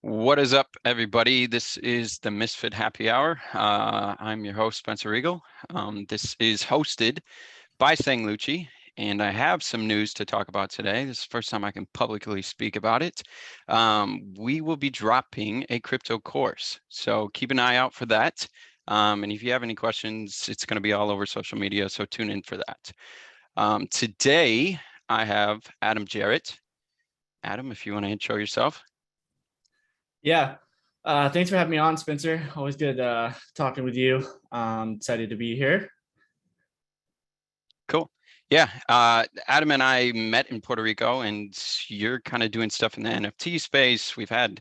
What is up, everybody? This is the Misfit Happy Hour. I'm your host, Spencer Riegle. This is hosted by Sang Lucci, and I have some news to talk about today. This is the first time I can publicly speak about it. We will be dropping a crypto course, so keep an eye out for that. And if you have any questions, it's going to be all over social media, so tune in for that. Today, I have Adam Jarrett. Adam, if you want to intro yourself. Yeah. Thanks for having me on, Spencer. Always good talking with you. Excited to be here. Cool. Yeah. Adam and I met in Puerto Rico, and you're kind of doing stuff in the NFT space. We've had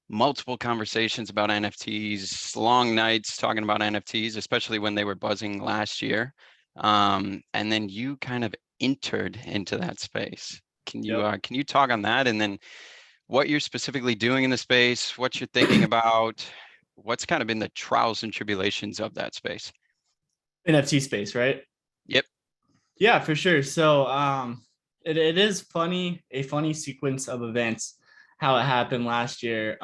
multiple conversations about NFTs, long nights talking about NFTs, especially when they were buzzing last year. And then you kind of entered into that space. Can you talk on that, and then what you're specifically doing in the space, what you're thinking about, what's kind of been the trials and tribulations of that space? NFT space, right? Yep. Yeah, for sure. So it is a funny sequence of events, how it happened last year.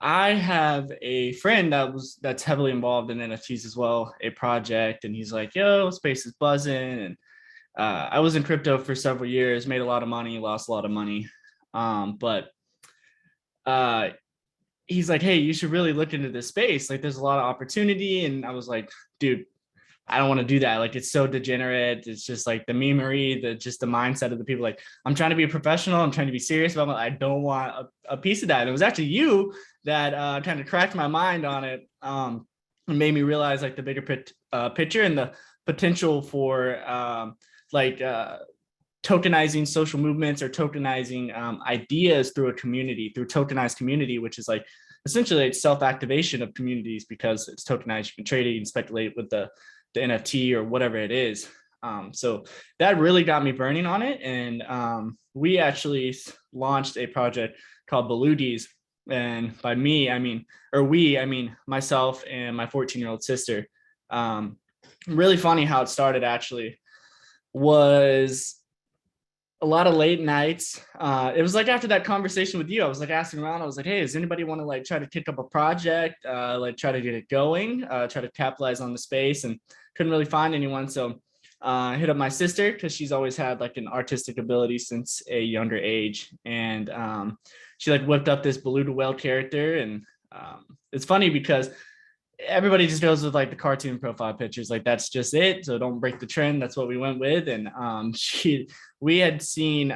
I have a friend that's heavily involved in NFTs as well, a project, and he's like, yo, space is buzzing. And I was in crypto for several years, made a lot of money, lost a lot of money. But he's like, hey, you should really look into this space. Like, there's a lot of opportunity. And I was like, dude, I don't want to do that. Like, it's so degenerate. It's just like the memery, the mindset of the people. Like, I'm trying to be a professional. I'm trying to be serious, but I don't want a piece of that. And it was actually you that kind of cracked my mind on it. And made me realize like the bigger picture and the potential for tokenizing social movements or tokenizing ideas through a community, through tokenized community, which is like essentially it's self-activation of communities because it's tokenized. You can trade it and speculate with the NFT or whatever it is. So that really got me burning on it. And we actually launched a project called Belugies. And by me, I mean myself and my 14-year-old sister. Really funny how it started actually was a lot of late nights. It was like after that conversation with you, I was like asking around. I was like, hey, does anybody want to like try to kick up a project, like try to get it going, try to capitalize on the space, and couldn't really find anyone. So I hit up my sister because she's always had like an artistic ability since a younger age. And she like whipped up this beluga whale character. And it's funny because everybody just goes with like the cartoon profile pictures, like that's just it, so don't break the trend. That's what we went with. And we had seen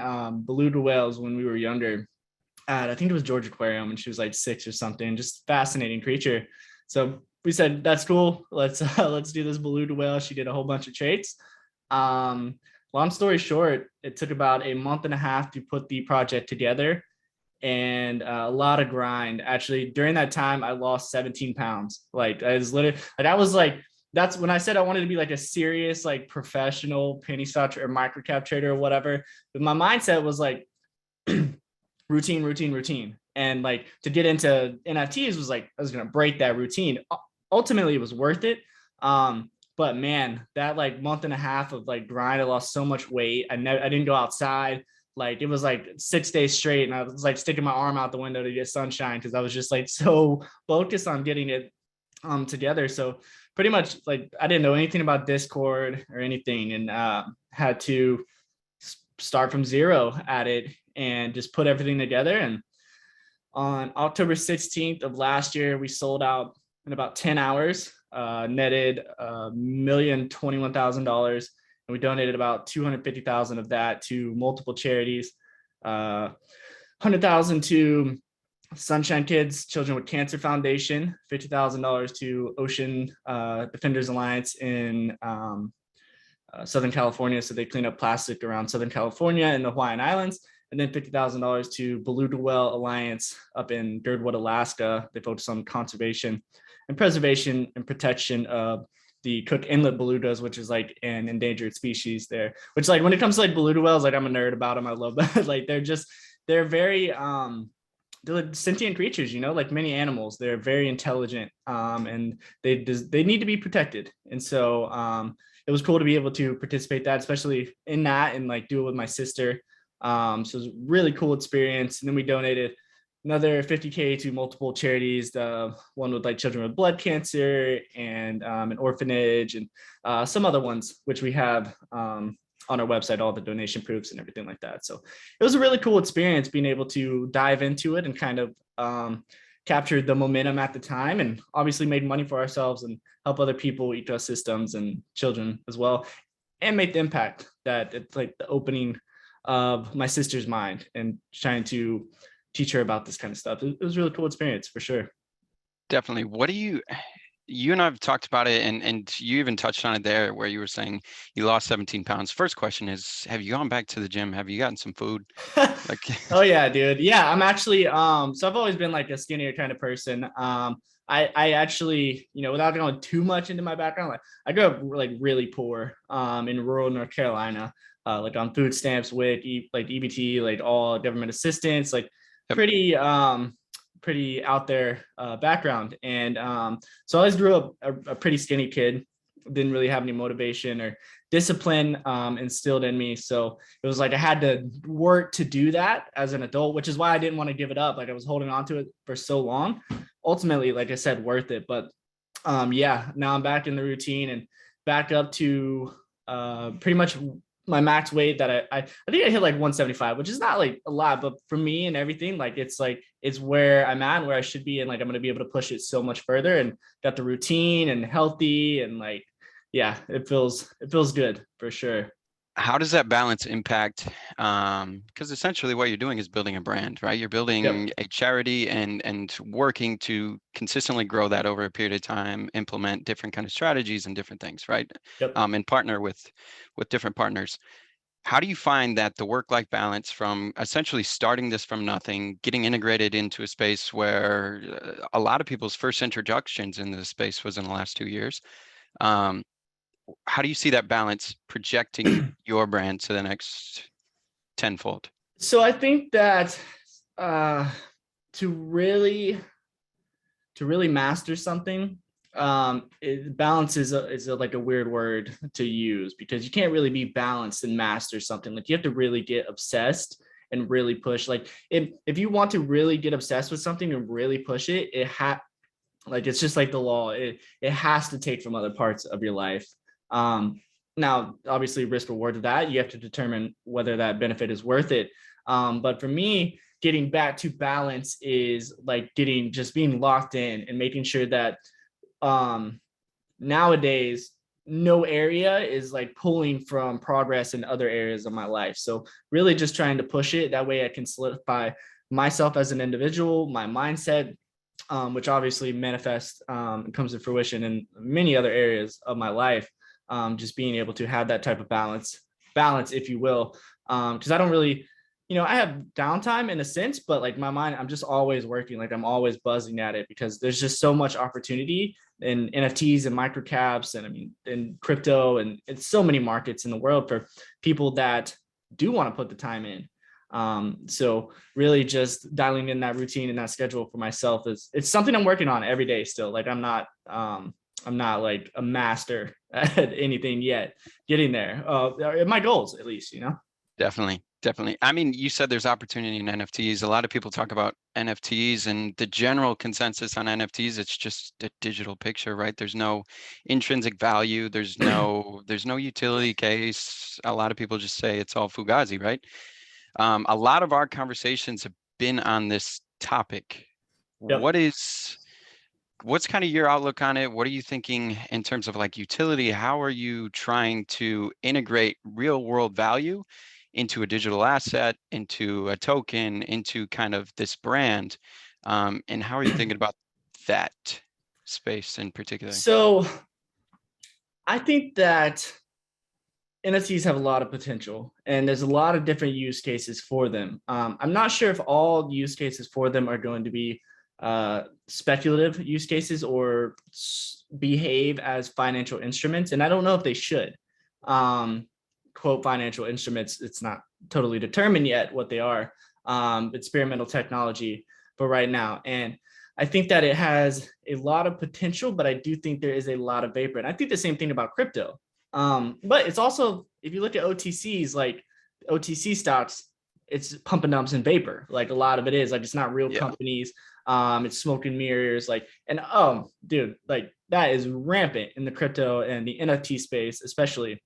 beluga whales when we were younger at, I think it was George Aquarium, and she was like 6 or something. Just fascinating creature. So we said, that's cool, let's do this beluga whale. She did a whole bunch of traits. Long story short, it took about a month and a half to put the project together, and a lot of grind. Actually, during that time, I lost 17 pounds. Like, I was literally, like, I was like, that's when I said I wanted to be like a serious, like professional penny stock or microcap trader or whatever. But my mindset was like routine. And like to get into NFTs was like, I was going to break that routine. Ultimately, it was worth it. But man, that like month and a half of like grind, I lost so much weight. I didn't go outside. Like, it was like 6 days straight, and I was like sticking my arm out the window to get sunshine because I was just like so focused on getting it together. So pretty much like I didn't know anything about Discord or anything, and had to start from zero at it and just put everything together. And on October 16th of last year, we sold out in about 10 hours, netted $1,021,000. And we donated about 250,000 of that to multiple charities, 100,000 to Sunshine Kids Children with Cancer Foundation, $50,000 to Ocean Defenders Alliance in Southern California, so they clean up plastic around Southern California and the Hawaiian Islands, and then $50,000 to Beluga Whale Alliance up in Girdwood, Alaska. They focus on conservation and preservation and protection of the Cook Inlet belugas, which is like an endangered species there. Which, like, when it comes to like beluga whales, like I'm a nerd about them. I love that. Like, they're very they're sentient creatures, you know, like many animals. They're very intelligent, and they need to be protected. And so it was cool to be able to participate that, especially in that, and like do it with my sister. So it was a really cool experience. And then we donated another 50K to multiple charities, the one with like children with blood cancer and an orphanage and some other ones, which we have on our website, all the donation proofs and everything like that. So it was a really cool experience being able to dive into it and kind of captured the momentum at the time, and obviously made money for ourselves and help other people, ecosystems and children as well, and make the impact that it's like the opening of my sister's mind and trying to teach her about this kind of stuff. It was a really cool experience for sure. Definitely. What do you and I've talked about it, and you even touched on it there where you were saying you lost 17 pounds. First question is, have you gone back to the gym? Have you gotten some food? Like, oh yeah, dude. Yeah, I'm actually so I've always been like a skinnier kind of person. I actually, without going too much into my background, like I grew up like really poor in rural North Carolina, like on food stamps, WIC, like EBT, like all government assistance, like pretty pretty out there background. And so I always grew up a pretty skinny kid, didn't really have any motivation or discipline instilled in me. So it was like I had to work to do that as an adult, which is why I didn't want to give it up. Like I was holding on to it for so long. Ultimately, like I said, worth it. But yeah, now I'm back in the routine and back up to pretty much my max weight that I think I hit like 175, which is not like a lot, but for me and everything, like it's where I'm at and where I should be. And like, I'm going to be able to push it so much further, and got the routine and healthy, and like, yeah, it feels good for sure. how does that balance impact? Because essentially what you're doing is building a brand, right? You're building a charity and working to consistently grow that over a period of time, implement different kind of strategies and different things, right? And partner with different partners. How do you find that the work-life balance from essentially starting this from nothing, getting integrated into a space where a lot of people's first introductions in this space was in the last 2 years? How do you see that balance projecting your brand to the next tenfold? So I think that to really master something, balance is like a weird word to use, because you can't really be balanced and master something. Like you have to really get obsessed and really push. Like if you want to really get obsessed with something and really push it, like it's just like the law. It has to take from other parts of your life. Now, obviously, risk reward of that, you have to determine whether that benefit is worth it. But for me, getting back to balance is like just being locked in and making sure that nowadays no area is like pulling from progress in other areas of my life. So really just trying to push it. That way I can solidify myself as an individual, my mindset, which obviously manifests and comes to fruition in many other areas of my life. Just being able to have that type of balance, if you will. Because I don't really, I have downtime in a sense, but like my mind, I'm just always working. Like I'm always buzzing at it, because there's just so much opportunity in NFTs and microcaps, and I mean, in crypto, and it's so many markets in the world for people that do want to put the time in. So really just dialing in that routine and that schedule for myself it's something I'm working on every day still. Like I'm not like a master at anything yet, getting there. My goals, at least, Definitely. I mean, you said there's opportunity in NFTs. A lot of people talk about NFTs, and the general consensus on NFTs, it's just a digital picture, right? There's no intrinsic value. There's no utility case. A lot of people just say it's all fugazi, right? A lot of our conversations have been on this topic. Yep. What's kind of your outlook on it? What are you thinking in terms of like utility? How are you trying to integrate real world value into a digital asset, into a token, into kind of this brand? And how are you thinking about that space in particular? So I think that NFTs have a lot of potential, and there's a lot of different use cases for them. I'm not sure if all use cases for them are going to be speculative use cases or behave as financial instruments, and I don't know if they should. Quote financial instruments, it's not totally determined yet what they are. Experimental technology for right now, and I think that it has a lot of potential, but I do think there is a lot of vapor, and I think the same thing about crypto. But it's also, if you look at OTCs, like OTC stocks, it's pump and dumps and vapor. Like a lot of it is like, it's not real Yeah. companies. It's smoke and mirrors, like, and dude, like that is rampant in the crypto and the NFT space, especially.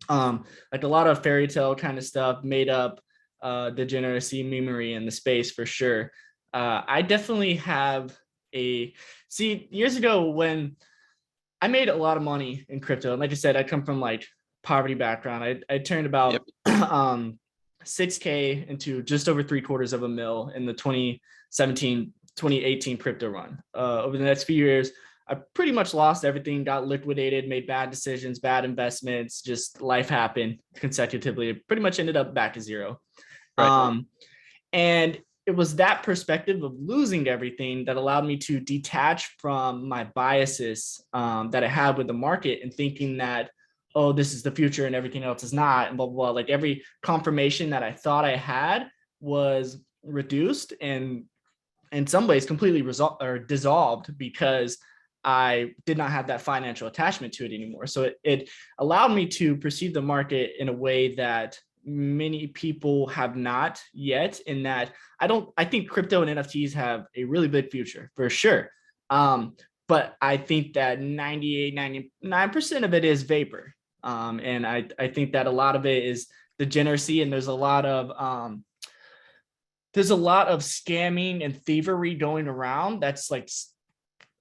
Like a lot of fairy tale kind of stuff, made up degeneracy, memery in the space for sure. I definitely have years ago when I made a lot of money in crypto, and like I said, I come from like poverty background. I turned about 6K into just over $750,000 in the 2017 2018 crypto run. Over the next few years, I pretty much lost everything, got liquidated, made bad decisions, bad investments, just life happened consecutively. It pretty much ended up back to zero. Right. And it was that perspective of losing everything that allowed me to detach from my biases that I had with the market and thinking that, oh, this is the future and everything else is not, and blah, blah, blah. Like every confirmation that I thought I had was reduced and in some ways completely dissolved because I did not have that financial attachment to it anymore. So it allowed me to perceive the market in a way that many people have not yet, in that I think crypto and NFTs have a really big future for sure. But I think that 99% of it is vapor. And I think that a lot of it is degeneracy, and there's a lot of scamming and thievery going around that's like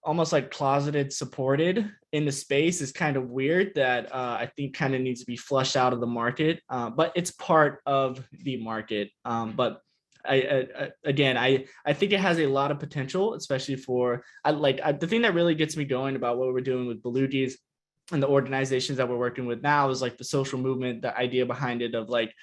almost like closeted supported in the space. Is kind of weird that I think kind of needs to be flushed out of the market, but it's part of the market. But I think it has a lot of potential, especially for the thing that really gets me going about what we're doing with Belugies and the organizations that we're working with now is like the social movement, the idea behind it of like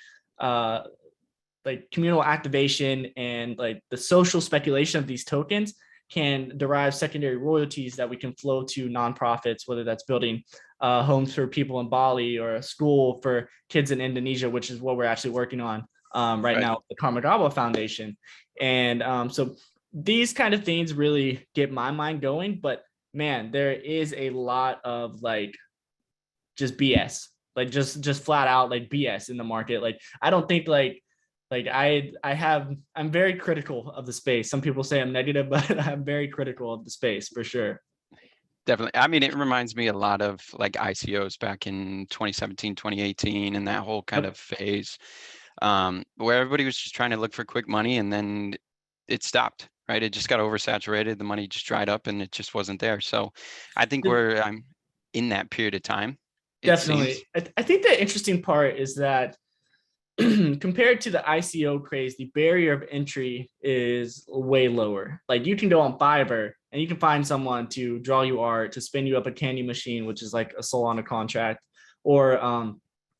communal activation and like the social speculation of these tokens can derive secondary royalties that we can flow to nonprofits, whether that's building homes for people in Bali or a school for kids in Indonesia, which is what we're actually working on right now, the Karmagawa Foundation. And so these kind of things really get my mind going. But man, there is a lot of like just BS, like just flat out like BS in the market. Like I don't think I'm very critical of the space. Some people say I'm negative, but I'm very critical of the space for sure. Definitely. I mean, it reminds me a lot of like ICOs back in 2017, 2018, and that whole kind of phase where everybody was just trying to look for quick money, and then it stopped, right? It just got oversaturated. The money just dried up and it just wasn't there. So I think I'm in that period of time. Definitely. I think the interesting part is that compared to the ICO craze, the barrier of entry is way lower. Like you can go on Fiverr and you can find someone to draw you art, to spin you up a candy machine, which is like a Solana contract, or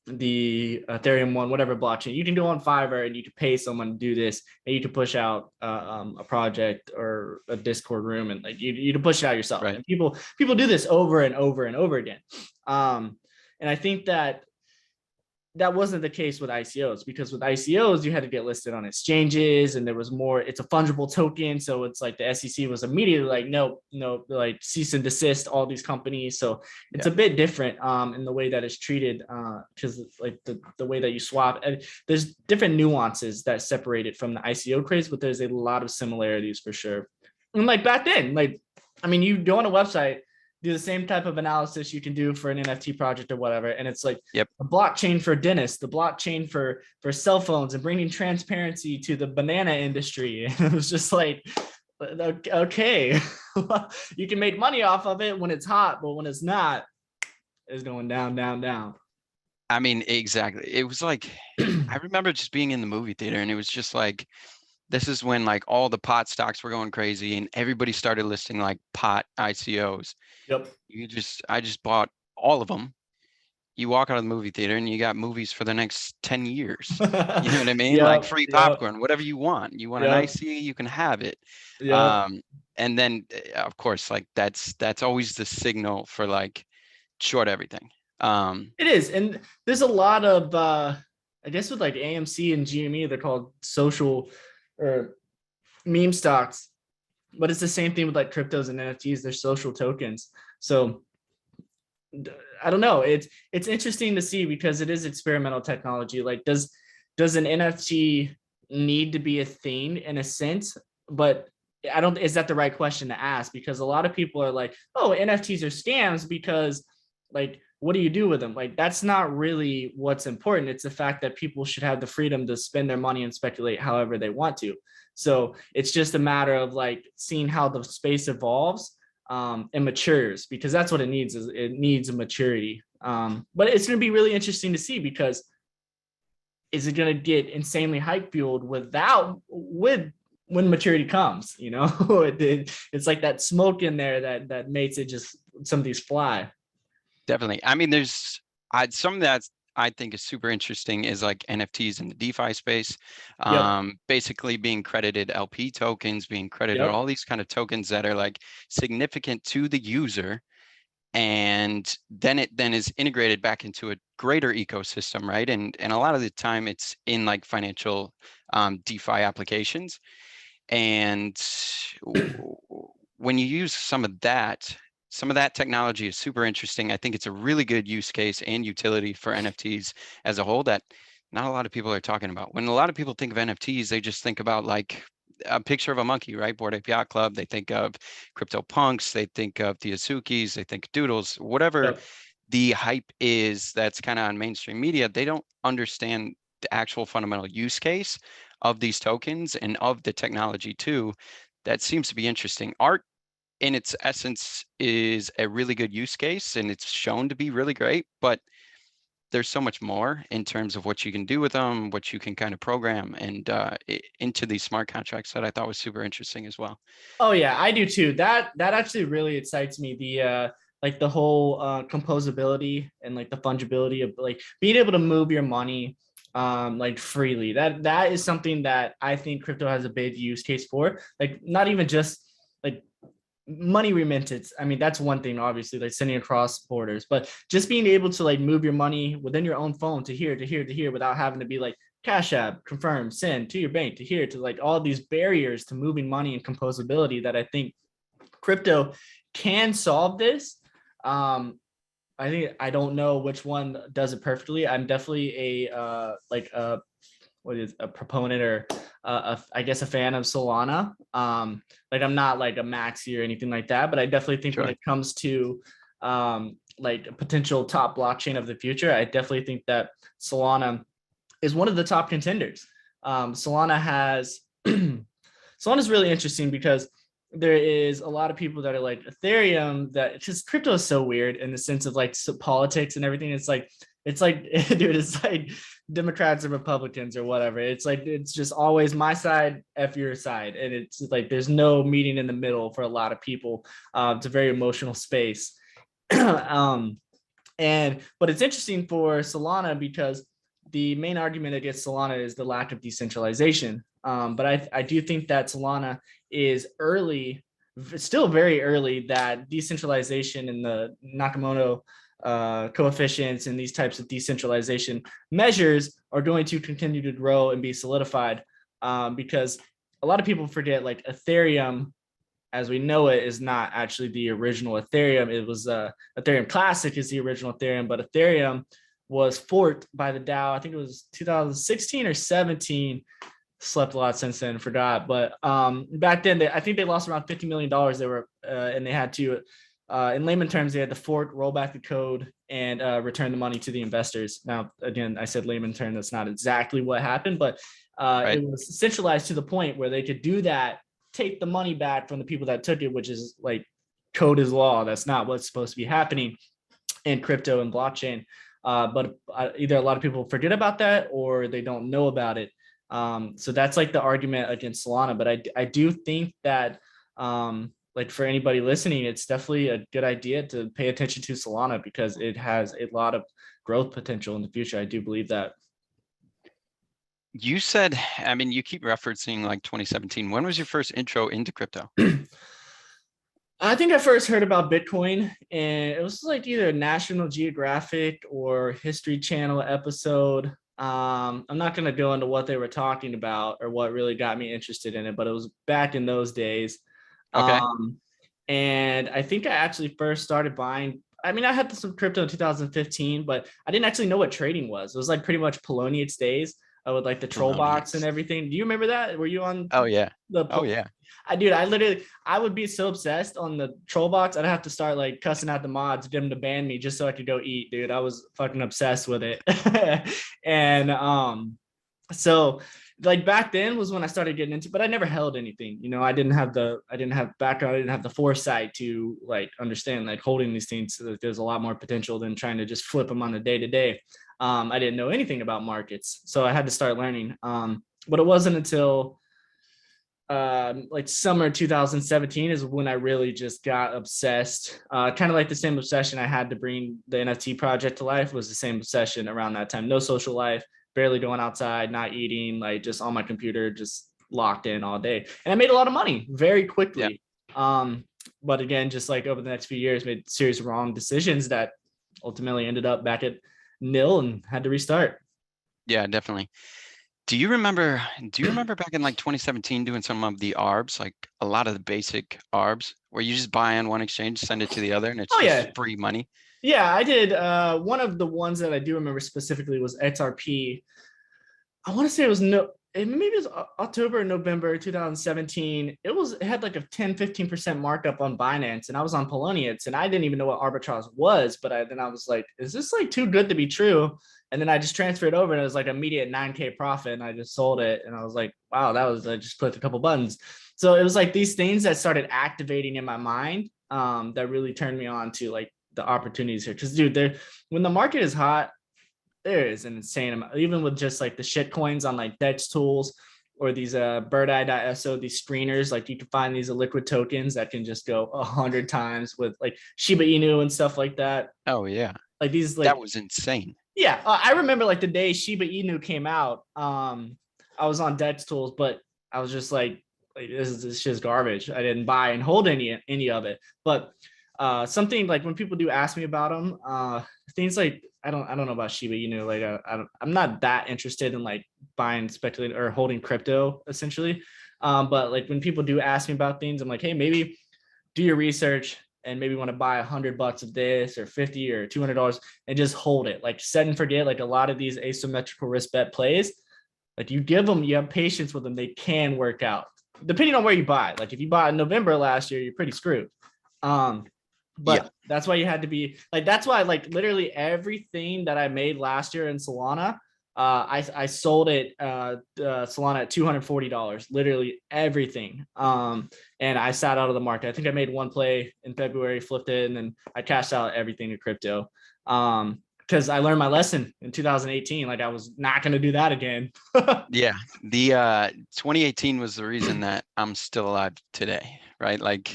the Ethereum one, whatever blockchain. You can go on Fiverr and you can pay someone to do this, and you can push out a project or a Discord room, and like you can push it out yourself. Right. And people do this over and over and over again. And I think that wasn't the case with ICOs, because with ICOs, you had to get listed on exchanges and there was more, it's a fungible token. So it's like the SEC was immediately like, no, like cease and desist all these companies. So it's a bit different in the way that it's treated, because like the way that you swap, and there's different nuances that separate it from the ICO craze, but there's a lot of similarities for sure. And like back then, like, I mean, you go on a website, do the same type of analysis you can do for an NFT project or whatever. And it's like a blockchain for dentists, the blockchain for cell phones, and bringing transparency to the banana industry. And it was just like, okay, you can make money off of it when it's hot, but when it's not, it's going down, down, down. I mean, exactly. It was like, I remember just being in the movie theater and it was just like, this is when like all the pot stocks were going crazy and everybody started listing like pot ICOs. Yep. I just bought all of them. You walk out of the movie theater and you got movies for the next 10 years. You know what I mean? Like free popcorn, whatever you want. You want an IC, you can have it. And then of course, like that's always the signal for like short everything. It is. And there's a lot of I guess with like AMC and GME, they're called social or meme stocks, but it's the same thing with like cryptos and NFTs. They're social tokens. So I don't know. It's interesting to see because it is experimental technology. Like does an NFT need to be a thing in a sense, but I don't, is that the right question to ask? Because a lot of people are like, oh, NFTs are scams because like, what do you do with them? Like, that's not really what's important. It's the fact that people should have the freedom to spend their money and speculate however they want to. So it's just a matter of like seeing how the space evolves and matures, because that's what it needs, is it needs a maturity. But it's going to be really interesting to see, because is it going to get insanely hype fueled with when maturity comes, you know? It's like that smoke in there that makes it just, some of these fly. Definitely. I mean, there's some that I think is super interesting is like NFTs in the DeFi space, Yep. basically being credited LP tokens, being credited Yep. all these kind of tokens that are like significant to the user. And then it then is integrated back into a greater ecosystem, right? And a lot of the time it's in like financial DeFi applications. And when you use some of that technology is super interesting. I think it's a really good use case and utility for NFTs as a whole that not a lot of people are talking about. When a lot of people think of NFTs, they just think about like a picture of a monkey, right? Bored Ape Yacht Club. They think of crypto punks. They think of the Azukis. They think doodles. Whatever Yep. the hype is that's kind of on mainstream media, they don't understand the actual fundamental use case of these tokens and of the technology too. That seems to be interesting. Art in its essence is a really good use case and it's shown to be really great, but there's so much more in terms of what you can do with them, what you can kind of program and into these smart contracts that I thought was super interesting as well. Oh yeah, I do too. That actually really excites me. The like the whole composability and like the fungibility of like being able to move your money like freely. That is something that I think crypto has a big use case for. Like not even just like money remittance. I mean, that's one thing, obviously, like sending across borders, but just being able to like move your money within your own phone to here, to here, to here, without having to be like Cash App, confirm, send to your bank, to here, to like all these barriers to moving money and composability, that I think crypto can solve this. I think, I don't know which one does it perfectly. I'm definitely a like a what is a proponent or I guess a fan of Solana. Like I'm not like a maxi or anything like that, but I definitely think when Sure. it comes to like a potential top blockchain of the future, I definitely think that Solana is one of the top contenders. Solana has Solana is really interesting because there is a lot of people that are like Ethereum, that just crypto is so weird in the sense of like politics and everything. It's like dude, it's like Democrats and Republicans or whatever. It's like it's just always my side, F your side. And it's like there's no meeting in the middle for a lot of people. It's a very emotional space. um, but it's interesting for Solana because the main argument against Solana is the lack of decentralization. But I do think that Solana is early, still very early, that decentralization and the Nakamoto coefficients and these types of decentralization measures are going to continue to grow and be solidified, because a lot of people forget like Ethereum as we know it is not actually the original Ethereum. It was Ethereum Classic is the original Ethereum, but Ethereum was forked by the DAO. I think it was 2016 or 17. Slept a lot since then, forgot. But back then, I think they lost around $50 million. They were and they had to, in layman terms, they had to fork, roll back the code, and return the money to the investors. Now, again, I said layman term. That's not exactly what happened, but Right. it was centralized to the point where they could do that, take the money back from the people that took it, which is like code is law. That's not what's supposed to be happening in crypto and blockchain. But either a lot of people forget about that or they don't know about it. So that's like the argument against Solana. But I do think that like for anybody listening, it's definitely a good idea to pay attention to Solana because it has a lot of growth potential in the future. I do believe that. You said, I mean, you keep referencing like 2017. When was your first intro into crypto? I think I first heard about Bitcoin, and it was like either a National Geographic or History Channel episode. I'm not going to go into what they were talking about or what really got me interested in it, but it was back in those days. Okay. And I think I actually first started buying. I mean, I had some crypto in 2015, but I didn't actually know what trading was. It was like pretty much Polonius days. with like the troll box and Colonials. everything. Do you remember that? Were you on Oh yeah. the Oh yeah. I would be so obsessed on the troll box. I'd have to start like cussing out the mods, get them to ban me just so I could go eat, dude. I was fucking obsessed with it. And so like back then was when I started getting into, but I never held anything. I didn't have background, I didn't have the foresight to like understand like holding these things. So that there's a lot more potential than trying to just flip them on the day to day. I didn't know anything about markets, so I had to start learning. But it wasn't until like summer 2017 is when I really just got obsessed. Kind of like the same obsession I had to bring the NFT project to life was the same obsession around that time. No social life, barely going outside, not eating, like just on my computer, just locked in all day. And I made a lot of money very quickly. But again, just like over the next few years, made a series of wrong decisions that ultimately ended up back at nil and had to restart. Yeah, definitely. Do you remember back in like 2017 doing some of the ARBs, like a lot of the basic ARBs where you just buy on one exchange, send it to the other, and it's just free money? Yeah, I did. One of the ones that I do remember specifically was XRP. I want to say maybe it was October or November 2017. It had like a 10-15% markup on Binance, and I was on Polonius, and I didn't even know what arbitrage was. But then I was like, is this like too good to be true? And then I just transferred over, and it was like immediate 9K profit, and I just sold it. And I was like, wow, I just clicked a couple buttons. So it was like these things that started activating in my mind that really turned me on to like the opportunities here. Because dude, when the market is hot, there is an insane amount, even with just like the shit coins on like DEX tools or these birdeye.so, these screeners, like you can find these liquid tokens that can just go 100 times with like Shiba Inu and stuff like that. Oh yeah. Like these, like that was insane. Yeah. I remember like the day Shiba Inu came out, I was on DEX tools, but I was just like this shit's garbage. I didn't buy and hold any of it. But something like when people do ask me about them, things like I don't know about Shiba Inu. Like I'm not that interested in like buying, speculating, or holding crypto essentially. But like when people do ask me about things, I'm like, hey, maybe do your research and maybe want to buy $100 of this or 50 or $200 and just hold it. Like set and forget. Like a lot of these asymmetrical risk bet plays, like you have patience with them, they can work out depending on where you buy. Like if you bought in November last year, you're pretty screwed. But that's why you had to be like, that's why like literally everything that I made last year in Solana, I sold it Solana at $240, literally everything. And I sat out of the market. I think I made one play in February, flipped it, and then I cashed out everything to crypto. Because I learned my lesson in 2018. Like I was not going to do that again. Yeah. The 2018 was the reason that I'm still alive today, right? Like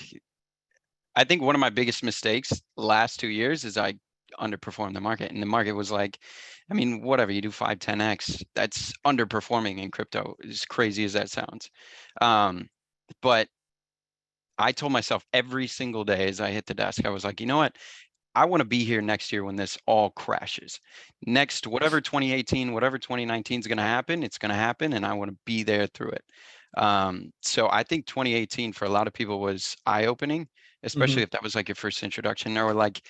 I think one of my biggest mistakes the last 2 years is I underperformed the market, and the market was like, I mean, whatever you do 5-10x, that's underperforming in crypto, as crazy as that sounds. But I told myself every single day as I hit the desk, I was like, you know what? I want to be here next year when this all crashes. Next, whatever 2018, whatever 2019 is going to happen, it's going to happen, and I want to be there through it. So I think 2018 for a lot of people was eye-opening, especially if that was like your first introduction, or like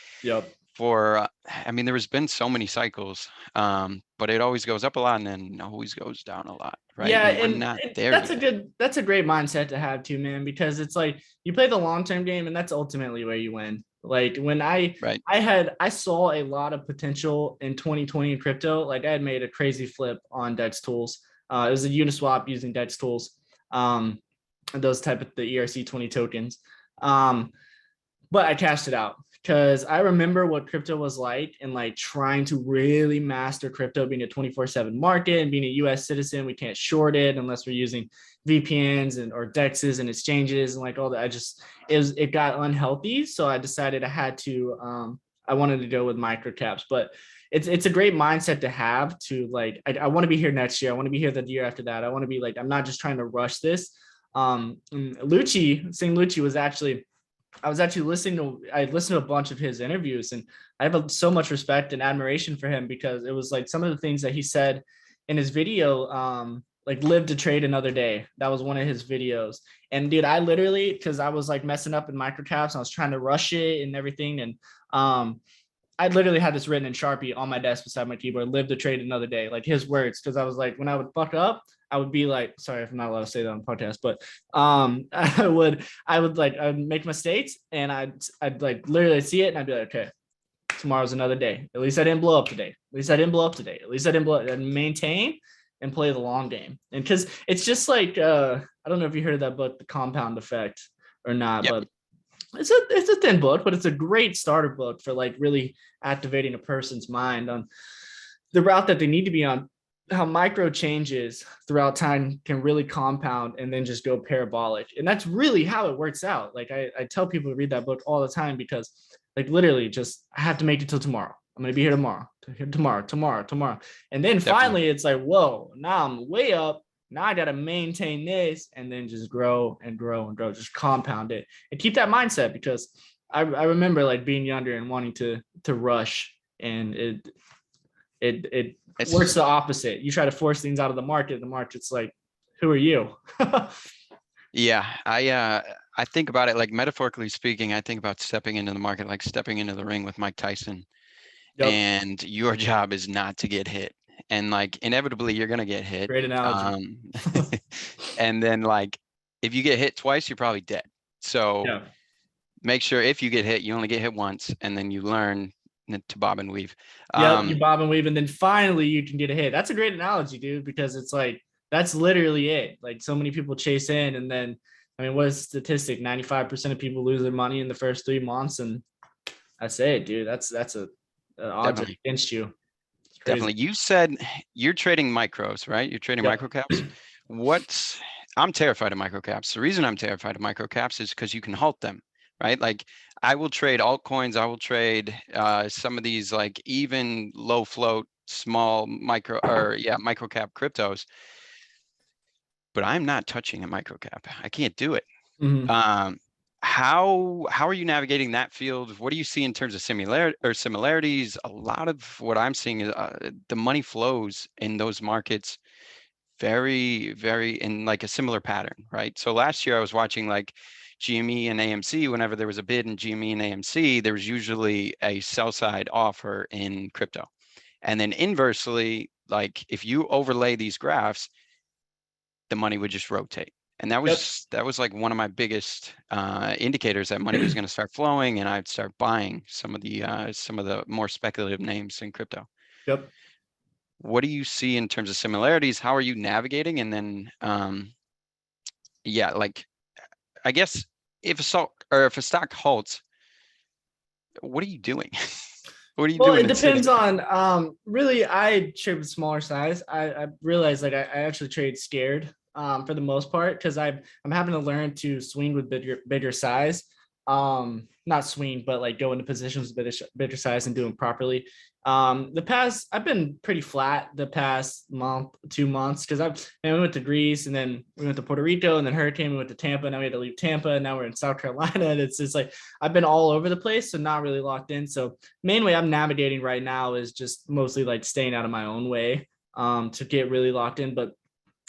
I mean, there has been so many cycles, but it always goes up a lot and then always goes down a lot, right? Yeah, and that's a great mindset to have too, man, because it's like you play the long-term game and that's ultimately where you win. Like when I saw a lot of potential in 2020 in crypto. Like I had made a crazy flip on DEX tools. It was a Uniswap using DEX tools, those type of the ERC20 tokens. But I cashed it out because I remember what crypto was like and like trying to really master crypto, being a 24/7 market and being a US citizen. We can't short it unless we're using VPNs or DEXs and exchanges and like all that. It got unhealthy. So I decided I had to, I wanted to go with microcaps, but it's a great mindset to have to like, I want to be here next year. I want to be here the year after that. I want to be like, I'm not just trying to rush this. Lucci was actually, I listened to a bunch of his interviews, and I have so much respect and admiration for him because it was like some of the things that he said in his video, like live to trade another day. That was one of his videos. And dude, I literally, because I was like messing up in microcaps, I was trying to rush it and everything. And I literally had this written in Sharpie on my desk beside my keyboard, live to trade another day, like his words. Cause I was like, when I would fuck up, I would be like, sorry if I'm not allowed to say that on the podcast, but I'd make mistakes and I'd like literally see it and I'd be like, okay, tomorrow's another day. At least I didn't blow up today. At least I didn't blow up today. At least I didn't blow up, and maintain and play the long game. And cause it's just like, I don't know if you heard of that book, The Compound Effect or not, Yep. but it's a thin book, but it's a great starter book for like really activating a person's mind on the route that they need to be on, how micro changes throughout time can really compound and then just go parabolic. And that's really how it works out. Like I tell people to read that book all the time because like literally just I have to make it till tomorrow. I'm going to be here tomorrow. And then finally it's like, whoa, now I'm way up. Now I got to maintain this and then just grow and grow and grow, just compound it and keep that mindset, because I remember like being younger and wanting to rush, and it works the opposite. You try to force things out of the market's like, who are you? Yeah, I think about it like metaphorically speaking. I think about stepping into the market like stepping into the ring with Mike Tyson. Yep. And your job is not to get hit. And like inevitably you're gonna get hit. Great analogy. And then like if you get hit twice, you're probably dead. So Yeah. make sure if you get hit, you only get hit once, and then you learn to bob and weave. Yeah, you bob and weave, and then finally you can get a hit. That's a great analogy, dude, because it's like that's literally it. Like so many people chase in, and then I mean, what is the statistic? 95% of people lose their money in the first 3 months, and that's it, dude. That's an odds against you. Definitely. You said you're trading micros, right? You're trading microcaps. I'm terrified of microcaps. The reason I'm terrified of microcaps is because you can halt them, right? Like I will trade altcoins. I will trade some of these like even low float, small microcap cryptos, but I'm not touching a microcap. I can't do it. Mm-hmm. How are you navigating that field? What do you see in terms of similarities? A lot of what I'm seeing is the money flows in those markets very, very in like a similar pattern, right? So last year I was watching like GME and AMC. Whenever there was a bid in GME and AMC, there was usually a sell side offer in crypto. And then inversely, like if you overlay these graphs, the money would just rotate. And that was like one of my biggest indicators that money was going to start flowing, and I'd start buying some of the more speculative names in crypto. Yep. What do you see in terms of similarities? How are you navigating? And then, like I guess if a stock halts, what are you doing? What are you doing? Well, it depends on really. I trade with smaller size. I realized like I actually trade scared. For the most part, because I'm having to learn to swing with bigger size. Not swing, but like go into positions with bigger size and do them properly. I've been pretty flat the past month, 2 months, because we went to Greece, and then we went to Puerto Rico, and then hurricane, we went to Tampa, now we had to leave Tampa, and now we're in South Carolina, and it's just like I've been all over the place, so not really locked in. So main way I'm navigating right now is just mostly like staying out of my own way to get really locked in. But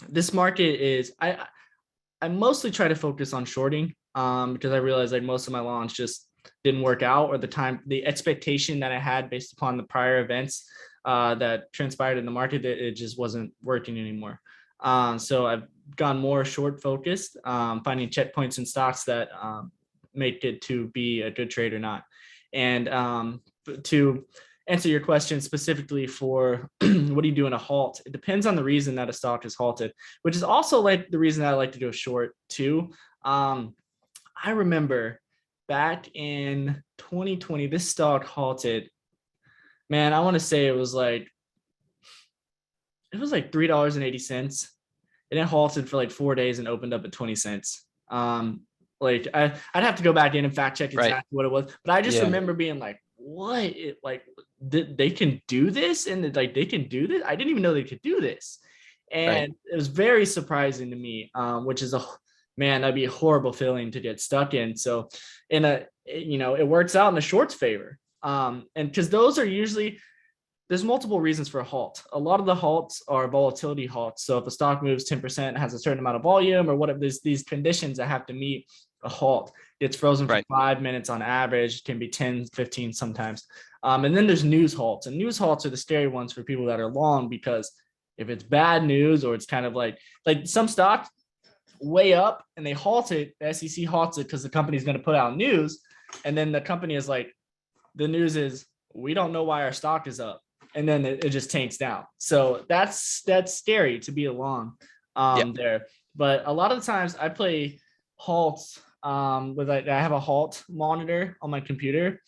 this market is I mostly try to focus on shorting because I realized like most of my longs just didn't work out, or the expectation that I had based upon the prior events that transpired in the market, that it just wasn't working anymore. So I've gone more short focused, finding checkpoints in stocks that make it to be a good trade or not. And to answer your question specifically for what do you do in a halt, it depends on the reason that a stock is halted, which is also like the reason that I like to do a short too. I remember back in 2020, this stock halted. Man, I want to say it was like $3.80, and it halted for like 4 days and opened up at 20 cents. Like I'd have to go back in and fact check exactly what it was, but I just remember being like, what? They can do this, and like they can do this. I didn't even know they could do this, and it was very surprising to me. Which is that'd be a horrible feeling to get stuck in. So, it works out in the short's favor. And because those are usually, there's multiple reasons for a halt. A lot of the halts are volatility halts. So if a stock moves 10%, has a certain amount of volume, or whatever, there's these conditions that have to meet a halt. It's frozen for Right. 5 minutes on average, can be 10, 15 sometimes. And then there's news halts, and news halts are the scary ones for people that are long, because if it's bad news, or it's kind of like some stocks way up and they halt it, the SEC halts it because the company's going to put out news. And then the company is like, the news is, we don't know why our stock is up. And then it just tanks down. So that's scary to be along there. But a lot of the times I play halts with I have a halt monitor on my computer.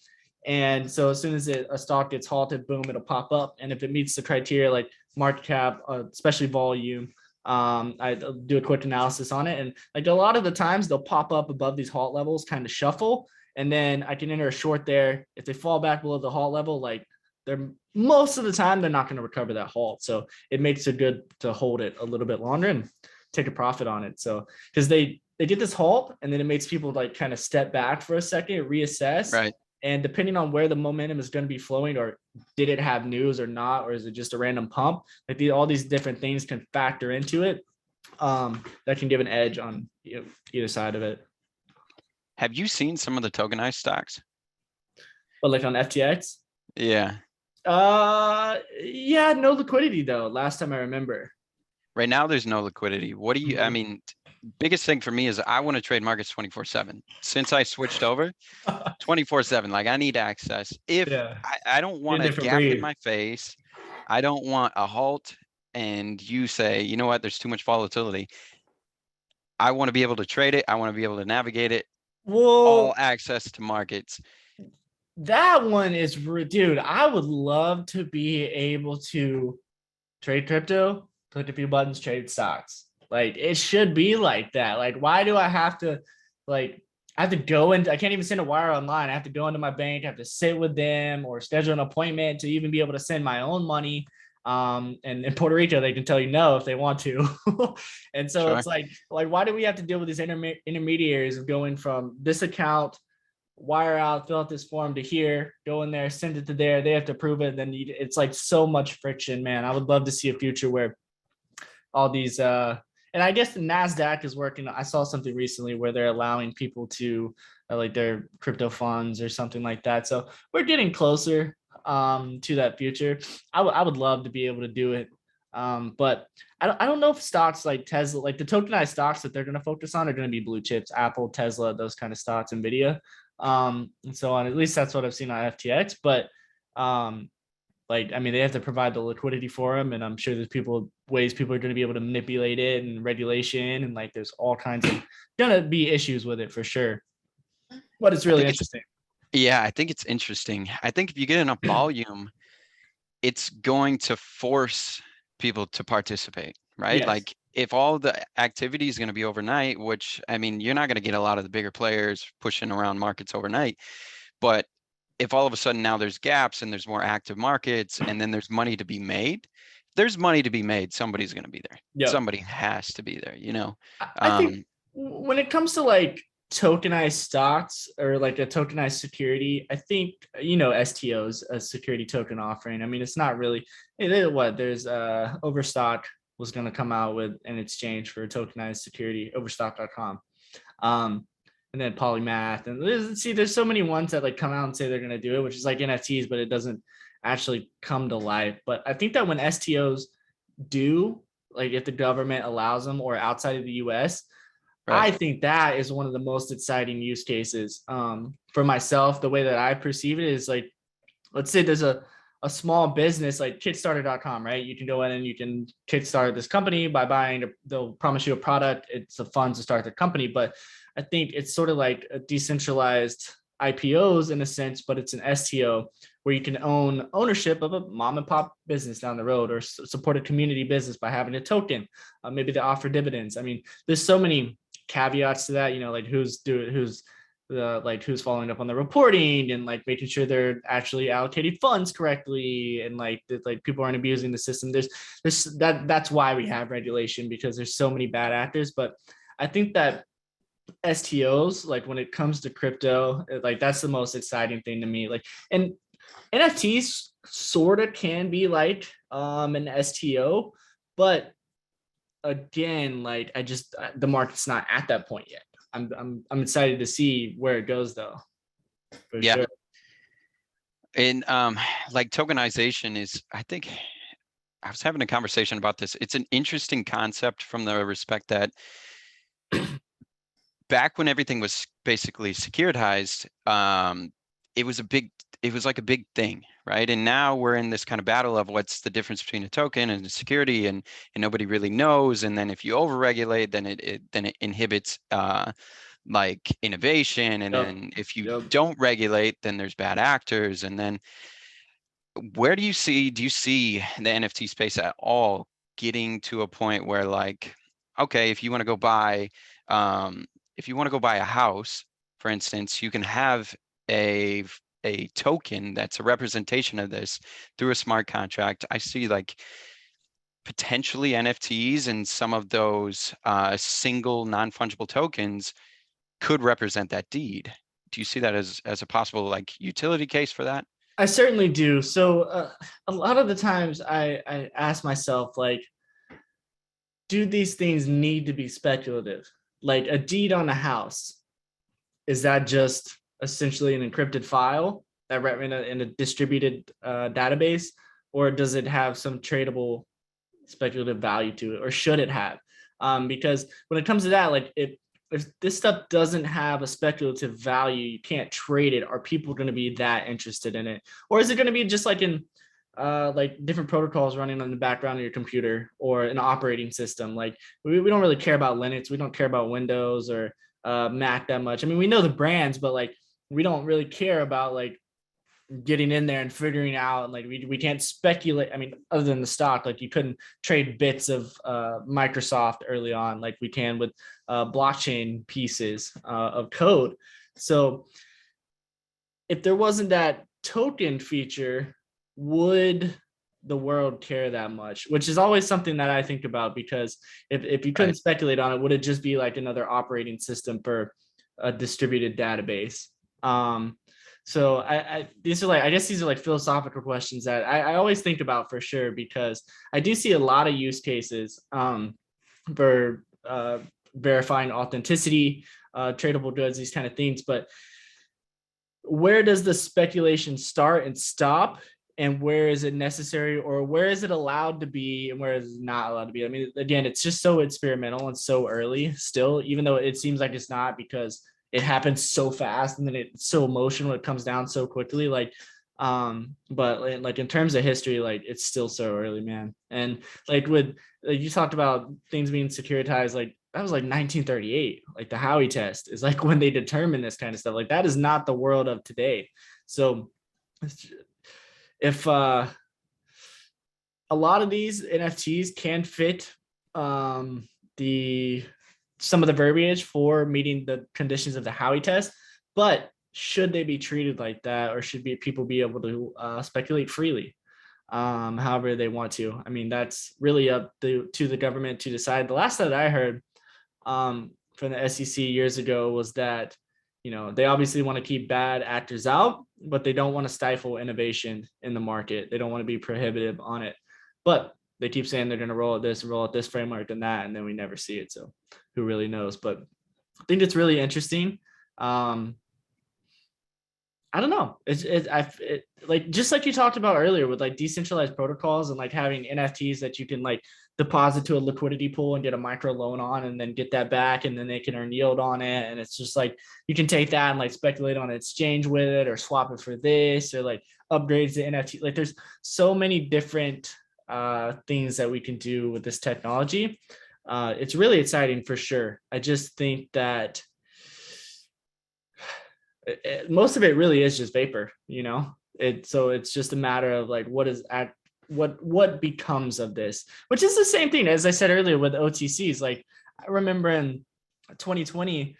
And so as soon as a stock gets halted, boom, it'll pop up. And if it meets the criteria like market cap, especially volume, I do a quick analysis on it. And like a lot of the times they'll pop up above these halt levels, kind of shuffle. And then I can enter a short there. If they fall back below the halt level, like they're most of the time, they're not going to recover that halt. So it makes it good to hold it a little bit longer and take a profit on it. So because they get this halt, and then it makes people like kind of step back for a second, reassess. Right. And depending on where the momentum is going to be flowing, or did it have news or not, or is it just a random pump? Like all these different things can factor into it. That can give an edge on either side of it. Have you seen some of the tokenized stocks? But like on FTX? Yeah. Yeah, no liquidity though. Last time I remember. Right now, there's no liquidity. What do you, I mean, biggest thing for me is I want to trade markets 24/7. Since I switched over 24/7, like I need access. If I don't want a gap in my face, I don't want a halt and you say, you know what, there's too much volatility. I want to be able to trade it. I want to be able to navigate it. All access to markets. That one is, dude, I would love to be able to trade crypto, click a few buttons, trade stocks. Like it should be like that. Like, why do I have to I have to go into, I can't even send a wire online. I have to go into my bank, I have to sit with them or schedule an appointment to even be able to send my own money. And in Puerto Rico, they can tell you no if they want to. And so it's like, why do we have to deal with these intermediaries of going from this account, wire out, fill out this form to here, go in there, send it to there, they have to approve it, then it's like so much friction, man. I would love to see a future where all these and I guess the NASDAQ is working. I saw something recently where they're allowing people to like their crypto funds or something like that. So we're getting closer to that future. I would love to be able to do it. But I don't know if stocks like Tesla, like the tokenized stocks that they're going to focus on are going to be blue chips, Apple, Tesla, those kind of stocks, Nvidia, and so on. At least that's what I've seen on FTX. But I mean, they have to provide the liquidity for them, and I'm sure there's ways people are going to be able to manipulate it, and regulation, and like there's all kinds of gonna be issues with it for sure. But it's really interesting. I think it's interesting. I think if you get enough volume, it's going to force people to participate, right? Yes. Like if all the activity is going to be overnight, which I mean, you're not going to get a lot of the bigger players pushing around markets overnight, but if all of a sudden now there's gaps and there's more active markets and then there's money to be made, there's money to be made. Somebody's going to be there. Yep. Somebody has to be there, you know? I think when it comes to like tokenized stocks or like a tokenized security, I think, STO's a security token offering. I mean, it's not really there's Overstock was going to come out with an exchange for a tokenized security, overstock.com. And then Polymath, and there's so many ones that like come out and say they're going to do it, which is like NFTs, but it doesn't actually come to life. But I think that when STOs do, like if the government allows them or outside of the US, right, I think that is one of the most exciting use cases. For myself, the way that I perceive it is like, let's say there's a small business like Kickstarter.com, right? You can go in and you can kickstart this company by buying, they'll promise you a product. It's the funds to start the company. But I think it's sort of like a decentralized IPOs in a sense, but it's an STO where you can own ownership of a mom and pop business down the road, or support a community business by having a token. Maybe they offer dividends. I mean, there's so many caveats to that, like who's following up on the reporting and like making sure they're actually allocating funds correctly, and like people aren't abusing the system. That's why we have regulation, because there's so many bad actors. But I think that STOs, like when it comes to crypto, like that's the most exciting thing to me. Like, and NFTs sort of can be like an STO, but again, like the market's not at that point yet. I'm excited to see where it goes though. For Yeah. sure. And like tokenization is, I think I was having a conversation about this. It's an interesting concept from the respect that back when everything was basically securitized, it was like a big thing, right? And now we're in this kind of battle of what's the difference between a token and a security, and nobody really knows. And then if you overregulate, then it inhibits like innovation. And Yep. then if you Yep. don't regulate, then there's bad actors. And then where do you see the NFT space at all getting to a point where, like, okay, if you want to go buy a house, for instance, you can have a token that's a representation of this through a smart contract. I see like potentially NFTs and some of those single non-fungible tokens could represent that deed. Do you see that as a possible like utility case for that? I certainly do. So a lot of the times I ask myself, like, do these things need to be speculative? Like a deed on a house, is that just essentially an encrypted file that in a distributed database, or does it have some tradable speculative value to it, or should it have? Because when it comes to that, like if this stuff doesn't have a speculative value, you can't trade it. Are people going to be that interested in it, or is it going to be just like in like different protocols running on the background of your computer or an operating system? Like we don't really care about Linux, we don't care about Windows or Mac that much. I mean, we know the brands, but like we don't really care about like getting in there and figuring out, like we can't speculate. I mean, other than the stock, like you couldn't trade bits of Microsoft early on like we can with blockchain pieces of code. So if there wasn't that token feature, would the world care that much? Which is always something that I think about, because if you couldn't speculate on it, would it just be like another operating system for a distributed database? So I these are like, I guess these are like philosophical questions that I always think about for sure, because I do see a lot of use cases for verifying authenticity, tradable goods, these kind of things. But where does the speculation start and stop? And where is it necessary, or where is it allowed to be, and where is it not allowed to be? I mean, again, it's just so experimental and so early still, even though it seems like it's not, because it happens so fast and then it's so emotional, it comes down so quickly. Like, but like in terms of history, like it's still so early, man. And like with, like you talked about things being securitized, like that was like 1938. Like the Howey test is like when they determine this kind of stuff. Like that is not the world of today. So if a lot of these NFTs can fit the some of the verbiage for meeting the conditions of the Howey test, but should they be treated like that, or should people be able to speculate freely however they want to? I mean, that's really up to the government to decide. The last that I heard from the SEC years ago was that, you know, they obviously want to keep bad actors out, but they don't want to stifle innovation in the market. They don't want to be prohibitive on it, but they keep saying they're going to roll out this framework and that, and then we never see it. So who really knows? But I think it's really interesting. I don't know. It like, just like you talked about earlier with like decentralized protocols and like having NFTs that you can like deposit to a liquidity pool and get a micro loan on, and then get that back, and then they can earn yield on it. And it's just like, you can take that and like speculate on an exchange with it, or swap it for this, or like upgrades the NFT. Like there's so many different things that we can do with this technology. It's really exciting for sure. I just think that most of it really is just vapor, you know. So it's just a matter of like what becomes of this, which is the same thing as I said earlier with OTCs. Like I remember in 2020,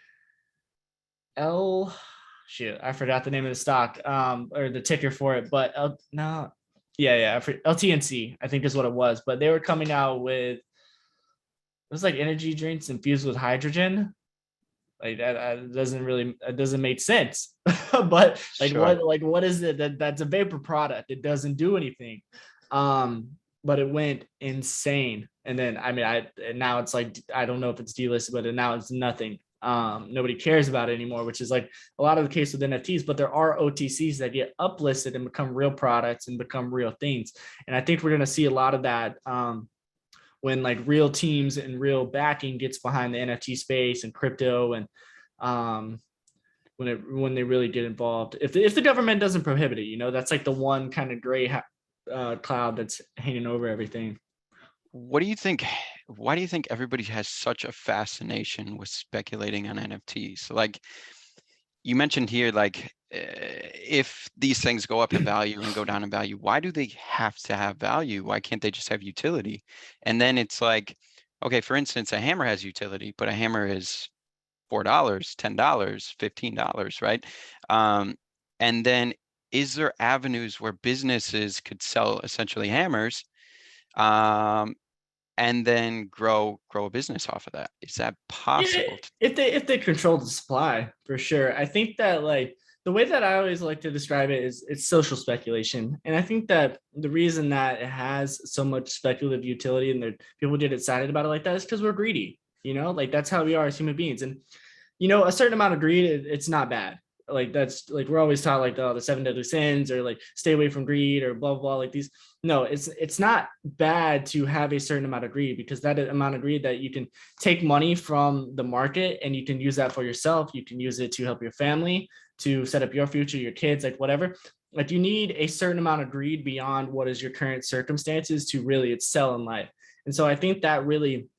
I forgot the name of the stock or the ticker for it, but no, yeah, LTNC I think is what it was. But they were coming out with, it was like energy drinks infused with hydrogen. Like that doesn't make sense. But like, Sure. what is it that's a vapor product? It doesn't do anything. But it went insane. And then I mean, now it's like, I don't know if it's delisted, but now it's nothing. Nobody cares about it anymore, which is like a lot of the case with NFTs, but there are OTCs that get uplisted and become real products and become real things. And I think we're going to see a lot of that when like real teams and real backing gets behind the NFT space and crypto, and when they really get involved. If the government doesn't prohibit it, that's like the one kind of gray cloud that's hanging over everything. What do you think? Why do you think everybody has such a fascination with speculating on NFTs? Like you mentioned here, like if these things go up in value and go down in value, why do they have to have value? Why can't they just have utility? And then it's like, okay, for instance, a hammer has utility, but a hammer is $4, $10, $15, right? And then is there avenues where businesses could sell essentially hammers and then grow a business off of that? Is that possible? Yeah, if they control the supply, for sure. I think that like the way that I always like to describe it is it's social speculation. And I think that the reason that it has so much speculative utility and that people get excited about it like that is because we're greedy, like that's how we are as human beings. And a certain amount of greed, it's not bad. Like that's like we're always taught like the 7 deadly sins or like stay away from greed or blah blah, like these. No, it's not bad to have a certain amount of greed, because that amount of greed that you can take money from the market and you can use that for yourself. You can use it to help your family, to set up your future, your kids, like whatever. Like you need a certain amount of greed beyond what is your current circumstances to really excel in life. And so I think that really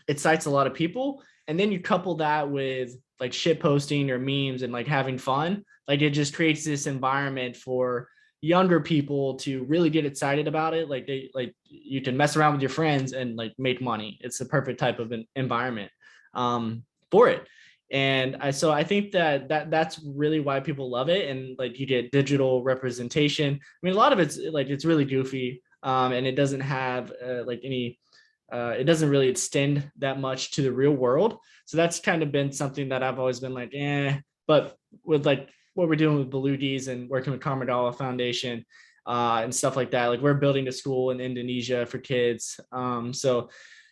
excites a lot of people. And then you couple that with like shit posting or memes and like having fun, like it just creates this environment for younger people to really get excited about it. Like you can mess around with your friends and like make money. It's the perfect type of an environment for it. And so I think that's really why people love it. And like you get digital representation. I mean, a lot of it's like it's really goofy, and it doesn't have like any it doesn't really extend that much to the real world. So that's kind of been something that I've always been like, but with like what we're doing with Belugies and working with Kamardala Foundation and stuff like that, like we're building a school in Indonesia for kids. So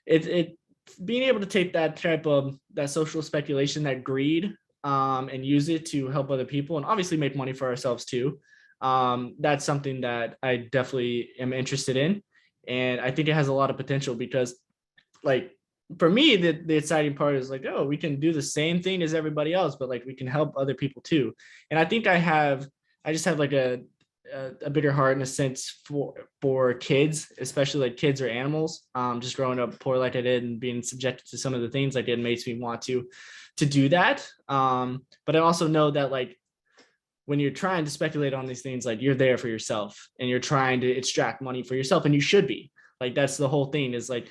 it being able to take that type of that social speculation, that greed, and use it to help other people and obviously make money for ourselves too. That's something that I definitely am interested in. And I think it has a lot of potential because like for me, the exciting part is like, oh, we can do the same thing as everybody else, but like we can help other people too. And I think I just have like a bigger heart in a sense for kids, especially like kids or animals. Just growing up poor like I did and being subjected to some of the things like it makes me want to do that. But I also know that like when you're trying to speculate on these things, like you're there for yourself and you're trying to extract money for yourself, and you should be. Like that's the whole thing is like,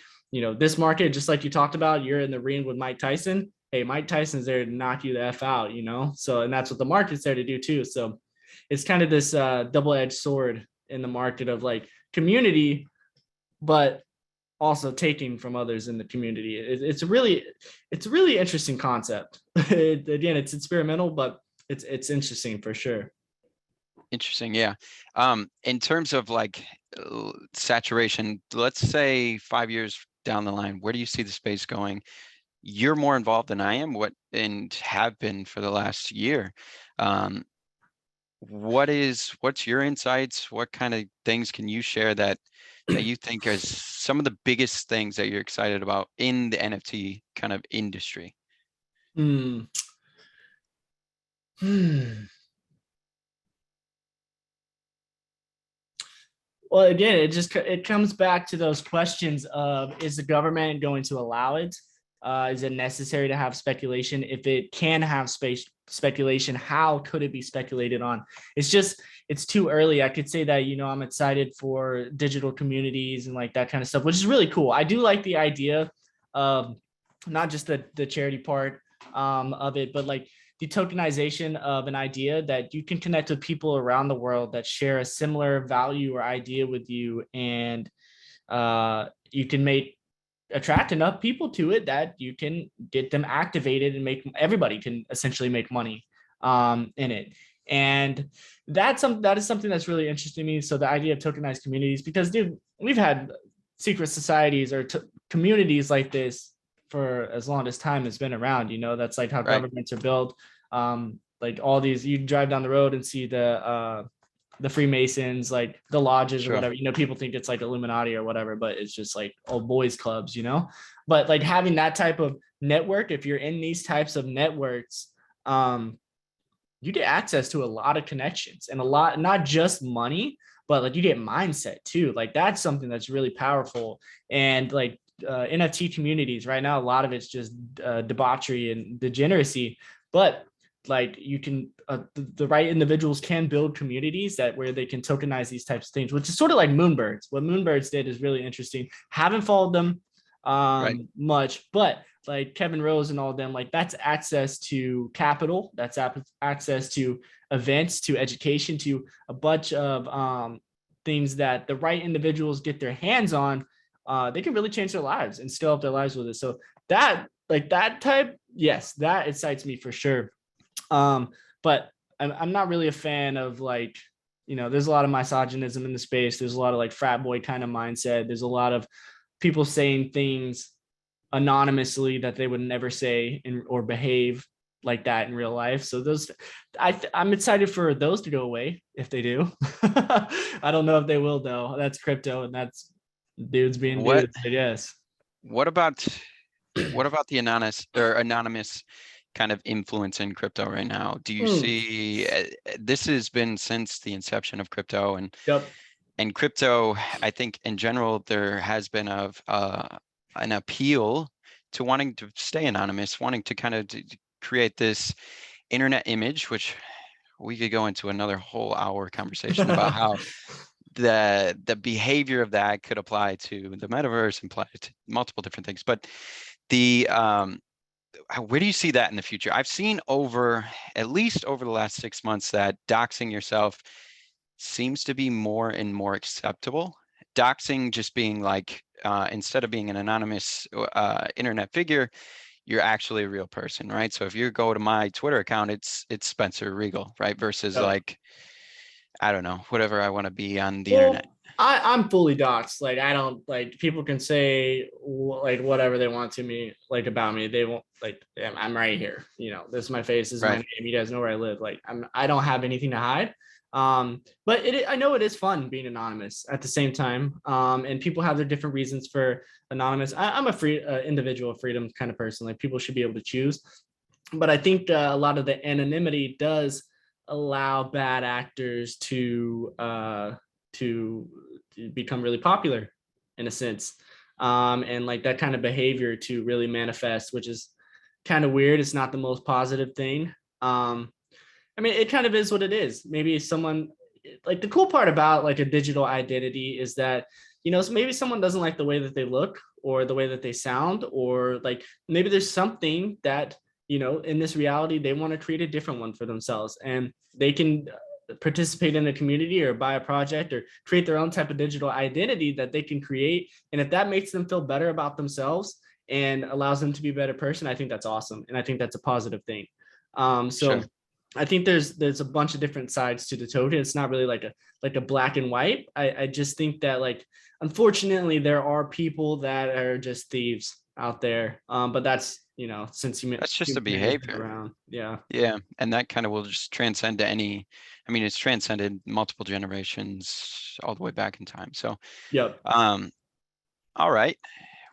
this market, just like you talked about, you're in the ring with Mike Tyson. Hey, Mike Tyson's there to knock you the F out, So, and that's what the market's there to do too. So it's kind of this double-edged sword in the market of like community, but also taking from others in the community. It's a really interesting concept. Again, it's experimental, but it's interesting for sure. Interesting. Yeah. In terms of like saturation, let's say 5 years down the line, where do you see the space going? You're more involved than I am, and have been for the last year. What's your insights? What kind of things can you share that you think is some of the biggest things that you're excited about in the NFT kind of industry? Well, again, it comes back to those questions of, is the government going to allow it? Is it necessary to have speculation? If it can have speculation, how could it be speculated on? It's too early. I could say that, I'm excited for digital communities and like that kind of stuff, which is really cool. I do like the idea of not just the charity part of it, but like the tokenization of an idea that you can connect with people around the world that share a similar value or idea with you. And you can attract enough people to it that you can get them activated and everybody can essentially make money in it. And that is something that's really interesting to me. So the idea of tokenized communities, because dude, we've had secret societies or communities like this for as long as time has been around. That's like how Right. governments are built. Like all these, you drive down the road and see the Freemasons, like the lodges or Sure. whatever. People think it's like Illuminati or whatever, but it's just like old boys clubs. But like having that type of network, if you're in these types of networks, you get access to a lot of connections and a lot, not just money, but like you get mindset too. Like that's something that's really powerful. And like NFT communities right now, a lot of it's just debauchery and degeneracy, but like you can the right individuals can build communities that where they can tokenize these types of things, which is sort of like Moonbirds. What Moonbirds did is really interesting. Haven't followed them much, but like Kevin Rose and all of them, like that's access to capital, that's access to events, to education, to a bunch of things that the right individuals get their hands on. They can really change their lives and scale up their lives with it. So that type, yes, that excites me for sure. But I'm not really a fan of like, there's a lot of misogynism in the space. There's a lot of like frat boy kind of mindset. There's a lot of people saying things anonymously that they would never say or behave like that in real life. So those, I'm excited for those to go away if they do. I don't know if they will though. That's crypto and that's dudes being dudes, I guess. What about the anonymous kind of influence in crypto right now? Do you see this has been since the inception of crypto and crypto, I think in general, there has been an appeal to wanting to stay anonymous, wanting to kind of create this internet image, which we could go into another whole hour conversation about how the behavior of that could apply to the metaverse, apply to multiple different things. But the where do you see that in the future? I've seen at least over the last 6 months that doxing yourself seems to be more and more acceptable. Doxing just being like, instead of being an anonymous internet figure, you're actually a real person, right? So if you go to my Twitter account, it's Spencer Riegle, right? Versus like, I don't know, whatever I want to be on the internet. I'm fully doxxed. Like I don't like people can say like whatever they want to me, like about me. They won't like I'm right here. This is my face, this is my name. You guys know where I live. Like I don't have anything to hide. But I know it is fun being anonymous at the same time. And people have their different reasons for anonymous. I'm a free individual freedom kind of person. Like people should be able to choose. But I think a lot of the anonymity does allow bad actors to become really popular in a sense. And like that kind of behavior to really manifest, which is kind of weird. It's not the most positive thing. I mean, it kind of is what it is. Maybe someone like the cool part about like a digital identity is that, maybe someone doesn't like the way that they look or the way that they sound, or like maybe there's something that, in this reality, they want to create a different one for themselves and they can participate in a community or buy a project or create their own type of digital identity that they can create. And if that makes them feel better about themselves and allows them to be a better person, I think that's awesome. And I think that's a positive thing. Sure. I think there's a bunch of different sides to the token. It's not really like a black and white. I just think that like, unfortunately, there are people that are just thieves out there. But that's, since that's just a behavior around. Yeah. And that kind of will just transcend to it's transcended multiple generations all the way back in time. So, all right.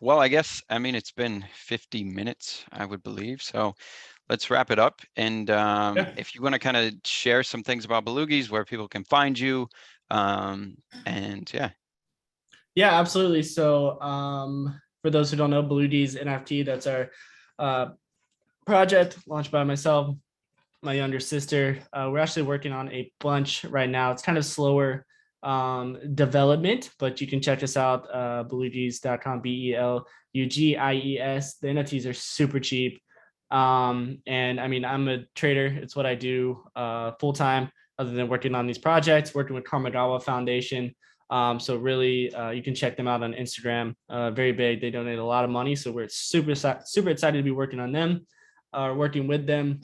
Well, I guess, it's been 50 minutes, I would believe. So let's wrap it up. And if you want to kind of share some things about Belugies, where people can find you. Yeah, absolutely. So for those who don't know, Belugies NFT, that's our project launched by myself, my younger sister. We're actually working on a bunch right now. It's kind of slower development, but you can check us out, belugies.com, BELUGIES. The NFTs are super cheap. And I'm a trader. It's what I do full time, other than working on these projects, working with Karmagawa Foundation. So really, you can check them out on Instagram. Very big. They donate a lot of money. So we're super excited to be working on them, working with them,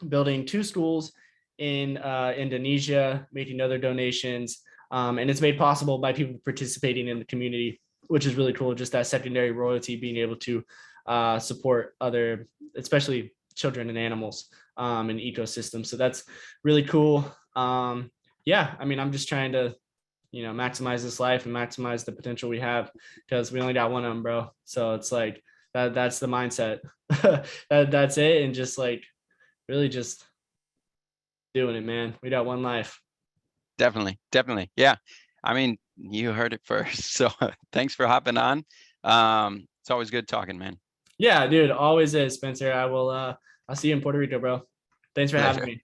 building 2 schools in Indonesia, making other donations. And it's made possible by people participating in the community, which is really cool. Just that secondary royalty, being able to support other, especially children and animals in ecosystems. So that's really cool. Yeah, I mean, I'm just trying to, maximize this life and maximize the potential we have, because we only got one of them, bro. So it's like that's the mindset. That's it. And just like really just doing it, man. We got one life. Definitely. Yeah. I mean, you heard it first. So thanks for hopping on. It's always good talking, man. Yeah, dude, always is, Spencer. I'll see you in Puerto Rico, bro. Thanks for having me.